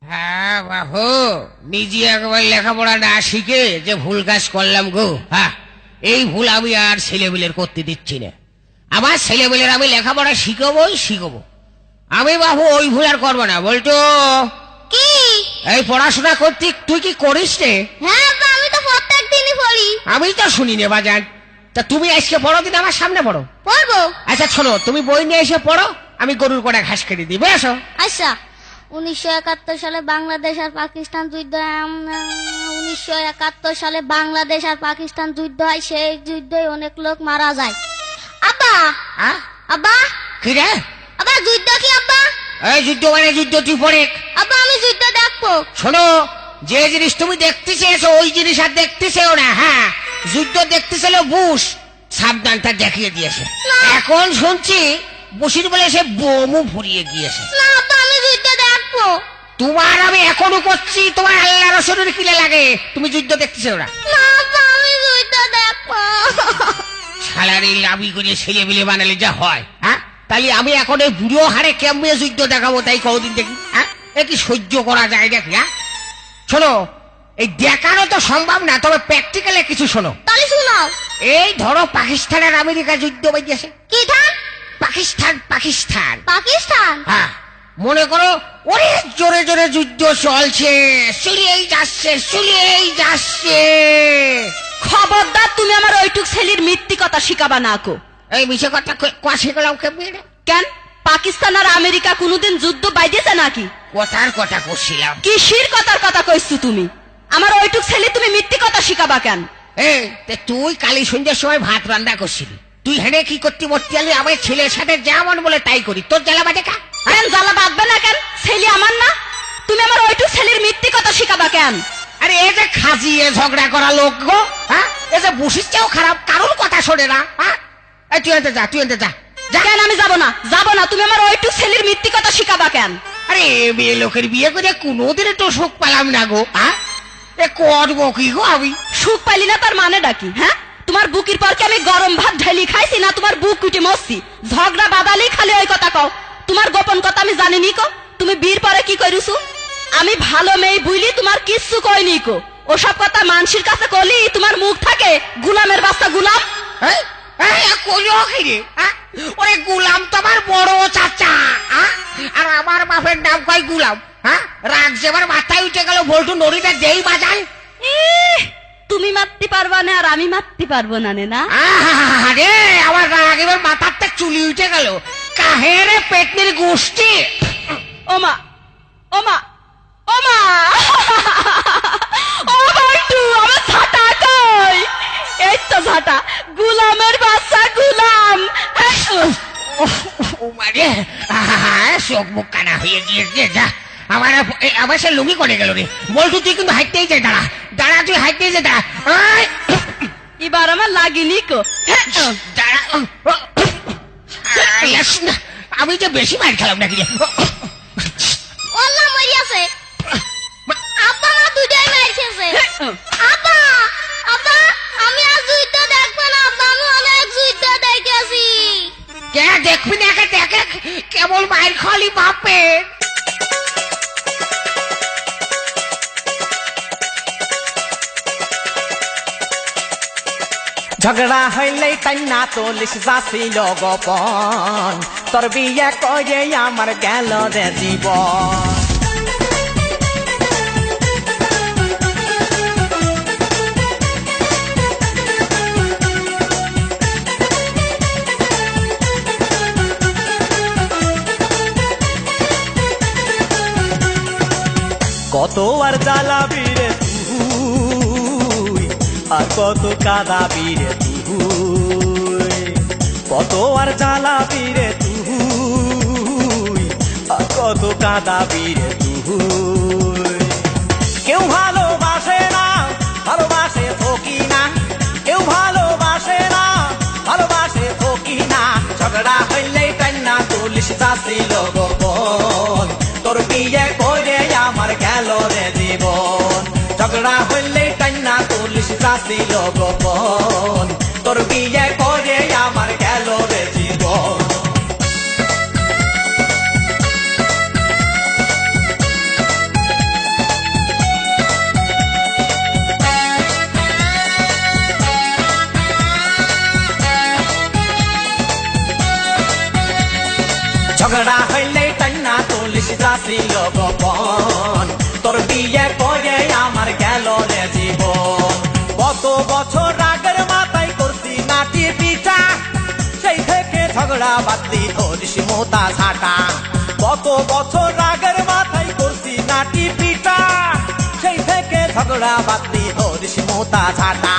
হ্যাঁ বাবু, নিজে একবার লেখাপড়া না শিখে যে ভুল কাজ করলাম গো। হ্যাঁ, এই ভুল আমি আর ছেলেবেলের করতে দিচ্ছি না। আমার ছেলেবেলের আমি লেখাপড়া শিখবো। আমি বাবু ওই ভুল আর করবো না। বলতো কি? এই পড়াশোনা করতে তুই কি করিস রে? হ্যাঁ আব্বা, আমি তো প্রত্যেক দিনই পড়ি। আমি তো শুনি নে বাজান। তা তুমি আজকে পড়ো দিন, আমার সামনে পড়ো। পড়বো। আচ্ছা শোনো, তুমি বই নিয়ে এসে পড়ো, আমি গরুর কটা ঘাস কেটে দিই, বুঝেছো? আচ্ছা। 1971 সালে বাংলাদেশ আর পাকিস্তান যুদ্ধ। 1971 সালে বাংলাদেশ আর পাকিস্তান যুদ্ধ হয়। সেই যুদ্ধে অনেক লোক মারা যায়। আব্বা, হ্যাঁ, আব্বা, কি রে? আব্বা যুদ্ধ কি আব্বা? এই যুদ্ধ মানে যুদ্ধ, তুই পড়ে। আব্বা আমি যুদ্ধ দেখবো। শোনো, যে জিনিস তুমি দেখতে চেয়েছো ওই জিনিস আর দেখতে চেও না। হ্যাঁ, যুদ্ধ দেখতে ছিল বুশ, সাবধানটা দেখিয়ে দিয়েছে। এখন শুনছি বুশির বলে সে বোমও ফুরিয়ে গিয়েছে। না আব্বা, আমি যুদ্ধ দেখবো। তোমার আমি এখনো করছি, তোমার আল্লাহ রসুলের কিলে লাগে, তুমি যুদ্ধ দেখতেছো না। না আব্বা, আমি যুদ্ধ দেখবো। সালারি লাভি করে ছেলে বিলে বানালে যা হয়। হ্যাঁ, তাহলে আমি এখন এই বুড়ো হারে কেমনে যুদ্ধ দেখাবো তাই কদিন দেখি। হ্যাঁ, এ কি সহ্য করা যায় নাকি? হ্যাঁ শোনো, এই দেখানো তো সম্ভব না, তবে প্র্যাকটিক্যালে কিছু শোনো। তাহলে শোনাও। এই ধরো পাকিস্তান আর আমেরিকা যুদ্ধ বেজেছে। কি ধান? পাকিস্তান পাকিস্তান পাকিস্তান। হ্যাঁ, মনে করো ওরে জোরে জোরে যুদ্ধ চলছে, চলিয়েই যাচ্ছে। খবরদার, তুমি আমার ওইটুক ছেলের মিথ্যি কথা শিখাবা না কো। এই মিছে কথা কাছে গেলাম কেমনি? কেন, পাকিস্তান আর আমেরিকা কোনোদিন যুদ্ধ বাইদিয়েছে নাকি? কথার কথা করছিলাম। কিসির কথার কথা কইছো তুমি? আমার ওইটুক ছেলে তুমি মিথ্যি কথা শিখাবা কেন? এই তুই কালী সন্ধ্যার সময় ভাত রান্না করছিলি, তুই হেনে কি করতে মরতে আলি? আমার ছেলের সাথে যেমন বলে তাই করি, তোর জ্বালা বাজে কা? কেন জ্বালা বাঁধবে না কেন? ছেলে আমার না, তুমি আমার ওইটুক ছেলের মিথ্যি কথা শিখাবা কেন? আরে এ যে খাজিয়ে ঝগড়া করা লোক গো। হ্যাঁ, এ যে বসির চেয়েও খারাপ, কারোর কথা শোনে না। হ্যাঁ, এই তুই আনতে যা। কেন আমি যাব না? তুমি আমার ওইটুক ছেলের মিথ্যি কথা শিখাবা কেন? আরে মেয়ে লোকের বিয়ে করে কোনোদিন তো সুখ পেলাম না গো। হ্যাঁ, এ করবো কি গো আমি? সুখ পাইলি না তার মানে ডাকি? হ্যাঁ, তোমার বুকের পর কি আমি গরম ভাত ঢালি খাইছি না তোমার বুক কুটি মরছি? ঝগড়া বাদালি খালি ওই কথা কও। তোমার গোপন কথা আমি জানিনি কো। তুমি বীর পরে কি করিস? আমি ভালো মেয়ে বুঝলি, তোমার কিচ্ছু কইনি কো। ওসব কথা মানুষের কাছে কলি তোমার মুখ থাকে গুলামের বাচ্চা গুলাম। ওরে গুলাম তো আমার বড় চাচা, আর আমার বাপের নাম কয় গুলাম। হ্যাঁ, রাগ যেবার মাথায় উঠে গেল, বল্টু নড়িটা যেই বাজায়। তুমি মারতে পারবা না আর আমি মারতে পারবো না না? আরে আমার রাগ এবার মাথারটা চুলি উঠে গেল। কাহেরে পেটনির গোষ্ঠী। ওমা ওমা ওমা, ও বল্টু, আমার ঝাঁটা কই? এই তো ঝাঁটা, গুলামের বাচ্চা গুলাম। চোখ মুখ কানা হয়ে গিয়েছে। যা, আমার সে লুঙ্গি করে গেল রে। বল্টু তুই কিন্তু হাইতেই যায়, দাঁড়া তুই হাইতেই যায়, দাঁড়া। এবার আমার লাগিনি কো। দাঁড়া, আমি যে বেশি মার খেলাম নাকি? ওল্লা মরিয়াছে। আব্বা আমার দুটাই মারতেছে। আব্বা, আব্বা আমি আর যুদ্ধ দেখবো না আব্বা, আমি অনেক যুদ্ধ দেখেছি। কে দেখবি না? দেখে কেবল মায়ের খালি বাপের। ঝগড়া হইলেই তাই না তোলিস যাছিল গোপন, তোর বিয়ে করে আমার গেল রে জীবন। কত আর জ্বালাবি রে তুই, আর কত কাঁদাবি রে তুই, কত আর জ্বালাবি রে তুই, আর কত কাঁদাবি রে তুই। কেউ ভালোবাসে না, ভালোবাসে ফকি না, কেউ ভালোবাসে না, ভালোবাসে ফকি না। ঝগড়া হইলেই তাই না তুলিস যাছিল গোপন, তোর বিয়ে করে আমার গেল রে জীবন। ঝগড়া হইলে টান্না তুলিস যাছিল গোপন, তোর বিয়ে করে আমার গেল রে জীবন। যাচ্ছিল গোপন তোর বিয়ে করে আমার গেল রে জীবন কত বছর আগের মাথায় করছি নাটি পিঠা সেই থেকে ঝগড়া বাদলি ধরিস মোতা ঝাঁটা কত বছর আগের মাথায় করছি নাটি পিঠা সেই থেকে ঝগড়া বাদলি ধরিস মোতা ঝাঁটা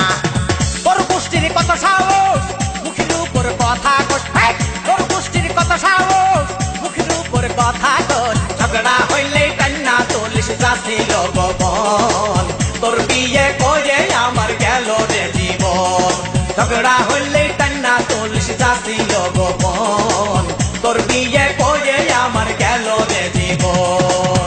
তোর গোষ্ঠীর কত সাহস মুখের উপর কথা কর তোর গোষ্ঠীর কত সাহস মুখের উপর কথা কর ঝগড়া হইলে কান্না চল্লিশ যাচ্ছিল গোপন তোর বিয়ে করে আমার গেল রে জীবন ঝগড়া হইলে কান্না চল্লিশ যাচ্ছিল গোপন তোর বিয়ে করে আমার গেল রে জীবন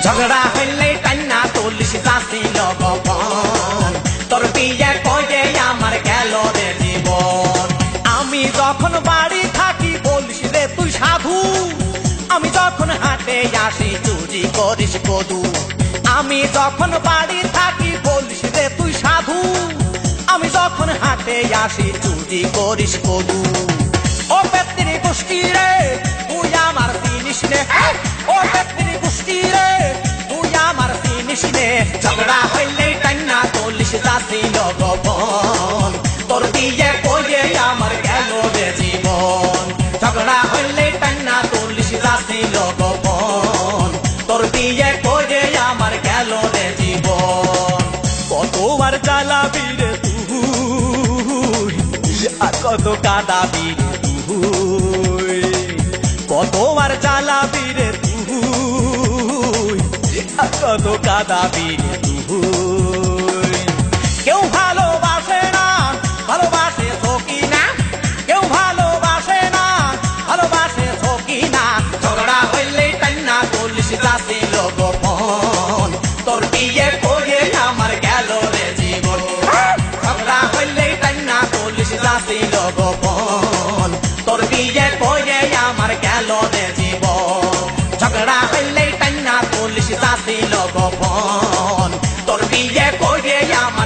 ঝগড়া হইলে কান্না চল্লিশ যাচ্ছিল গোপন তোর বিয়ে করে আমার গেল রে জীবন আমি যখন বাড়ি থাকি বলিস রে তুই সাধু আমি যখন হাটে আসি চুরি করিস কদু আমি যখন বাড়ি থাকি বলিস রে তুই সাধু আমি যখন হাটে আসি চুরি করিস কদু ও পেত্তির গোষ্ঠী রে তুই আমার জিনিস নে ও পেত্তির গোষ্ঠী রে তুই আমার জিনিস নে ঝগড়া হইলে কান্না চল্লিশ যাচ্ছিল গোপন তোর বিয়ে করে আমার গেল রে জীবন ঝগড়া হইলে কান্না চল্লিশ যাচ্ছিল গোপন তোর বিয়ে করে আমার গেল রে জীবন কতবার জ্বালাবি রে তুই আর কত কাঁদাবি রে তুই কতবার জ্বালাবি রে তুই আর কত কাঁদাবি রে তুই কেউ ভালোবাসে না ভালোবাসে সকি না কেউ ভালোবাসে না ভালোবাসে সকি না ঝগড়া হইলে কান্না চল্লিশ যাচ্ছিল গোপন তোর বিয়ে করে আমার গেল রে জীবন ঝগড়া হইলে কান্না চল্লিশ যাচ্ছিল গোপন তোর বিয়ে করে আমার গেল রে জীবন ঝগড়া হইলে কান্না চল্লিশ যাচ্ছিল গোপন তোর বিয়ে করে আমার